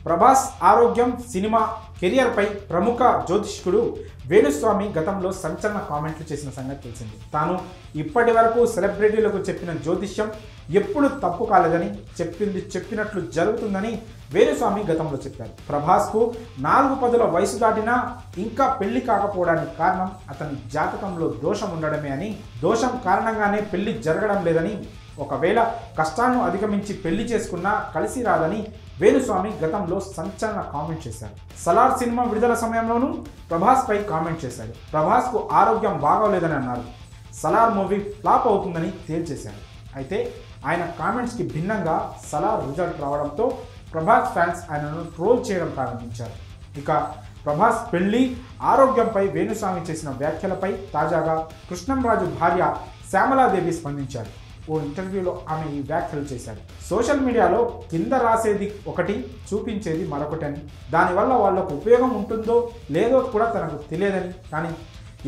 ప్రభాస్ ఆరోగ్యం cinema career పై ప్రముఖ జ్యోతిష్కుడు వేణుస్వామి గతంలో సంచలన కామెంట్లు చేసిన సంగతి తెలిసింది. తాను ఇప్పటి వరకు సెలబ్రిటీలకు చెప్పిన జ్యోతిష్యం ఎప్పుడు తప్పు కాలేదని, చెప్పింది చెప్పినట్లు జరుగుతుందని వేణుస్వామి గతంలో చెప్పారు. ప్రభాస్కు 4 పదుల వయసు దాటినా ఇంకా పెళ్లి కాకపోవడానికి కారణం అతని జాతకంలో దోషం ఉండడమే అని, దోషం కారణంగానే పెళ్లి జరగడం లేదని, ఒకవేళ కష్టాలను అధిగమించి పెళ్లి చేసుకున్నా కలిసి రాదని వేణుస్వామి గతంలో సంచలన కామెంట్ చేశారు. సలార్ సినిమా విడుదల సమయంలోనూ ప్రభాస్ పై కామెంట్ చేశారు. ప్రభాస్కు ఆరోగ్యం బాగోలేదని అన్నారు. సలార్ మూవీ ఫ్లాప్ అవుతుందని తేల్చేశారు. అయితే ఆయన కామెంట్స్కి భిన్నంగా సలార్ రిజల్ట్ రావడంతో ప్రభాస్ ఫ్యాన్స్ ఆయనను ట్రోల్ చేయడం ప్రారంభించారు. ఇక ప్రభాస్ పెళ్లి ఆరోగ్యంపై వేణుస్వామి చేసిన వ్యాఖ్యలపై తాజాగా కృష్ణంరాజు భార్య శ్యామలాదేవి స్పందించారు. ఓ ఇంటర్వ్యూలో ఆమె ఈ వ్యాఖ్యలు చేశారు. సోషల్ మీడియాలో కింద రాసేది ఒకటి, చూపించేది మరొకటి అని, దానివల్ల వాళ్ళకు ఉపయోగం ఉంటుందో లేదో కూడా తనకు తెలియదని, కానీ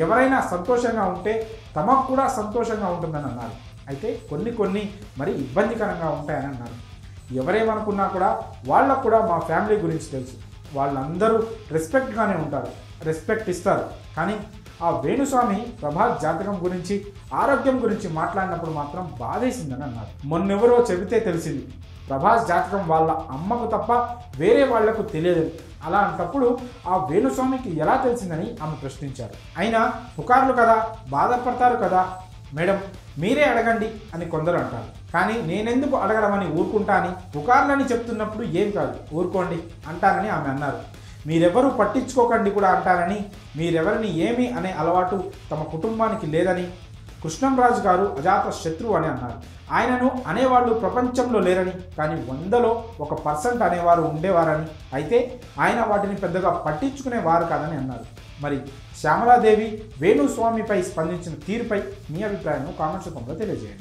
ఎవరైనా సంతోషంగా ఉంటే తమకు కూడా సంతోషంగా ఉంటుందని అన్నారు. అయితే కొన్ని మరి ఇబ్బందికరంగా ఉంటాయని అన్నారు. ఎవరేమనుకున్నా కూడా వాళ్ళకు కూడా మా ఫ్యామిలీ గురించి తెలుసు, వాళ్ళందరూ రెస్పెక్ట్గానే ఉంటారు, రెస్పెక్ట్ ఇస్తారు. కానీ ఆ వేణుస్వామి ప్రభాస్ జాతకం గురించి ఆరోగ్యం గురించి మాట్లాడినప్పుడు మాత్రం బాధేసిందని అన్నారు. మొన్నెవరో చెబితే తెలిసింది ప్రభాస్ జాతకం వాళ్ళ అమ్మకు తప్ప వేరే వాళ్లకు తెలియదని. అలాంటప్పుడు ఆ వేణుస్వామికి ఎలా తెలిసిందని ఆమె ప్రశ్నించారు. అయినా పుకార్లు కదా, బాధపడతారు కదా మేడం, మీరే అడగండి అని కొందరు అంటారు. కానీ నేనెందుకు అడగడం అని ఊరుకుంటా అని, పుకార్లని చెప్తున్నప్పుడు ఏం కాదు ఊరుకోండి అంటారని ఆమె అన్నారు. మీరెవరూ పట్టించుకోకండి కూడా అంటారని, మీరెవరిని ఏమి అనే అలవాటు తమ కుటుంబానికి లేదని, కృష్ణంరాజు గారు అజాత శత్రువు అని అన్నారు. ఆయనను అనేవాళ్ళు ప్రపంచంలో లేరని, కానీ 100లో 1% అనేవారు ఉండేవారని, అయితే ఆయన వాటిని పెద్దగా పట్టించుకునేవారు కాదని అన్నారు. మరి శ్యామలాదేవి వేణుస్వామిపై స్పందించిన తీరుపై మీ అభిప్రాయాన్ని కామెంట్స్ రూపంలో తెలియజేయండి.